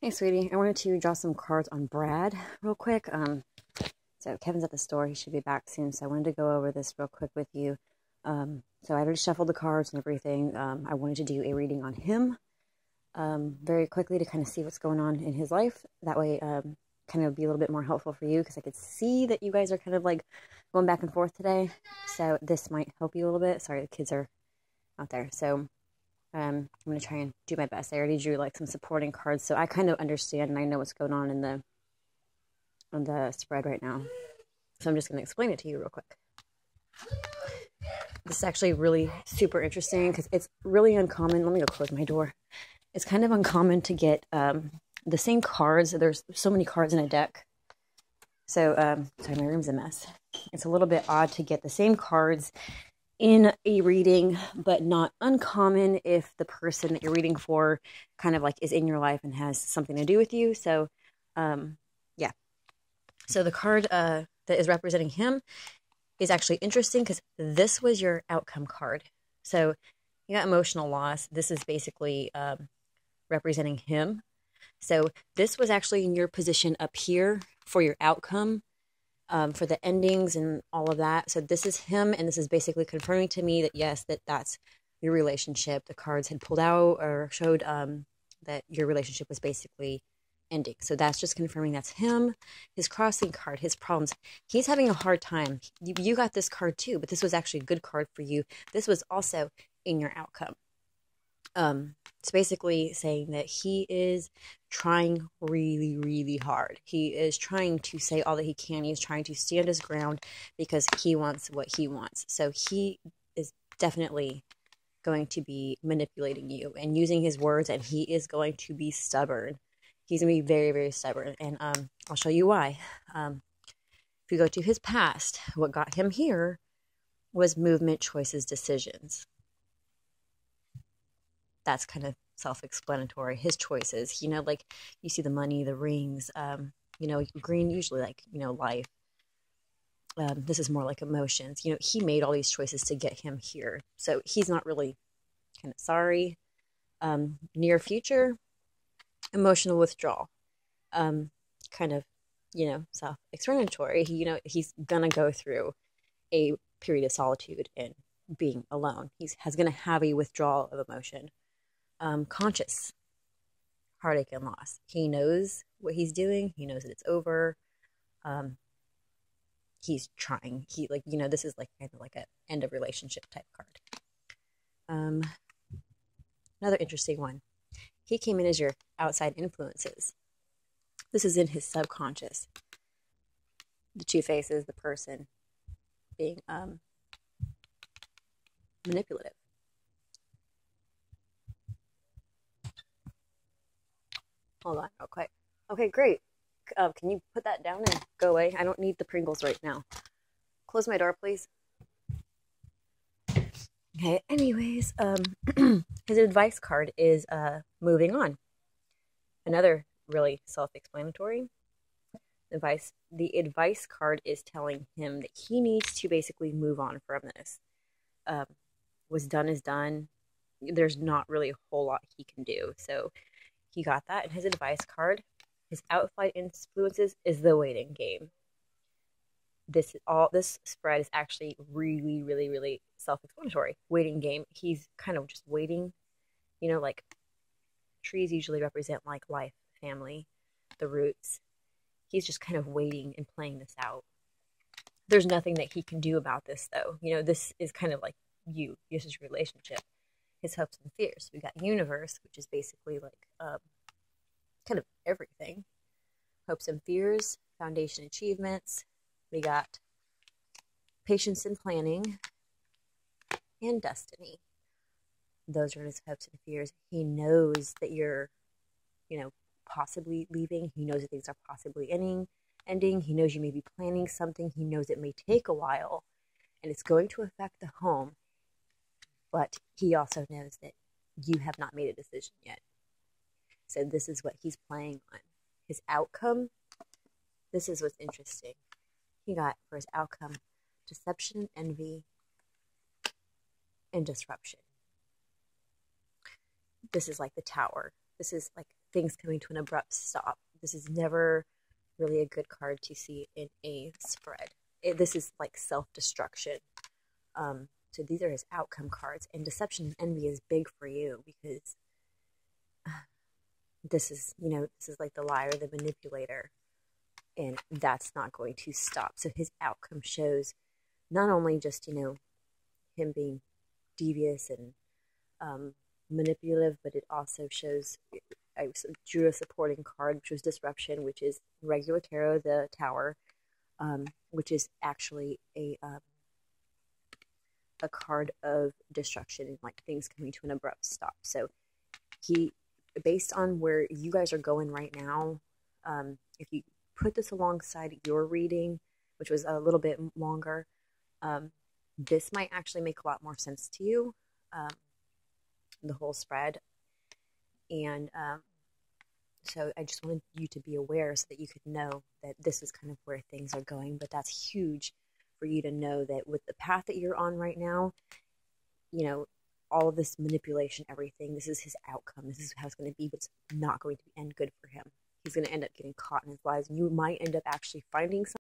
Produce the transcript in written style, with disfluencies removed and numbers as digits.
Hey, sweetie. I wanted to draw some cards on Brad real quick. So Kevin's at the store. He should be back soon. So I wanted to go over this real quick with you. So I already shuffled the cards and everything. I wanted to do a reading on him very quickly to kind of see what's going on in his life. That way, kind of be a little bit more helpful for you because I could see that you guys are kind of like going back and forth today. So this might help you a little bit. Sorry, the kids are out there. So I'm going to try and do my best. I already drew like some supporting cards, so I kind of understand and I know what's going on in the spread right now. So I'm just going to explain it to you real quick. This is actually really super interesting because it's really uncommon. Let me go close my door. It's kind of uncommon to get the same cards. There's so many cards in a deck. So, sorry, my room's a mess. It's a little bit odd to get the same cards in a reading, but not uncommon if the person that you're reading for kind of like is in your life and has something to do with you. So, yeah. So the card that is representing him is actually interesting because this was your outcome card. So you got emotional loss. This is basically representing him. So this was actually in your position up here for your outcome. For the endings and all of that. So this is him, and this is basically confirming to me that yes, that's your relationship. The cards had pulled out or showed that your relationship was basically ending. So that's just confirming that's him. His crossing card, his problems. He's having a hard time. You got this card too, but this was actually a good card for you. This was also in your outcome. It's basically saying that he is trying really, really hard. He is trying to say all that he can. He's trying to stand his ground because he wants what he wants. So he is definitely going to be manipulating you and using his words, and he is going to be stubborn. He's going to be very, very stubborn, and I'll show you why. If you go to his past, what got him here was movement, choices, decisions. That's kind of self-explanatory. His choices, like you see the money, the rings, green usually like, life. This is more like emotions. He made all these choices to get him here. So he's not really kind of sorry. Near future, emotional withdrawal. Kind of, self-explanatory. He's going to go through a period of solitude and being alone. He's going to have a withdrawal of emotion. Conscious heartache and loss. He knows what he's doing. He knows that it's over. He's trying. This is like kind of like an end of relationship type card. Another interesting one. He came in as your outside influences. This is in his subconscious. The two faces, the person being manipulative. Hold on real quick. Okay, great. Can you put that down and go away? I don't need the Pringles right now. Close my door, please. Okay, anyways, his advice card is moving on. Another really self-explanatory advice. The advice card is telling him that he needs to basically move on from this. What's done is done. There's not really a whole lot he can do. So he got that in his advice card. His outside influences is the waiting game. This spread is actually really, really, really self-explanatory. Waiting game. He's kind of just waiting. Like trees usually represent like life, family, the roots. He's just kind of waiting and playing this out. There's nothing that he can do about this, though. This is kind of like you. This is your relationship. His hopes and fears. We got universe, which is basically like kind of everything. Hopes and fears, foundation achievements. We got patience and planning, and destiny. Those are his hopes and fears. He knows that you're, possibly leaving. He knows that things are possibly ending. He knows you may be planning something. He knows it may take a while, and it's going to affect the home. But he also knows that you have not made a decision yet. So this is what he's playing on. His outcome, this is what's interesting. He got for his outcome deception, envy, and disruption. This is like the tower. This is like things coming to an abrupt stop. This is never really a good card to see in a spread. This is like self-destruction. So these are his outcome cards, and deception and envy is big for you because this is, this is like the liar, the manipulator, and that's not going to stop. So his outcome shows not only just, him being devious and manipulative, but it also shows, I drew a supporting card, which was disruption, which is regular tarot, the Tower, which is actually a card of destruction and like things coming to an abrupt stop. So he, based on where you guys are going right now, if you put this alongside your reading, which was a little bit longer, this might actually make a lot more sense to you, the whole spread. And so I just wanted you to be aware so that you could know that this is kind of where things are going. But that's huge for you to know that with the path that you're on right now, all of this manipulation, everything, this is his outcome. This is how it's going to be, but it's not going to end good for him. He's going to end up getting caught in his lies. You might end up actually finding something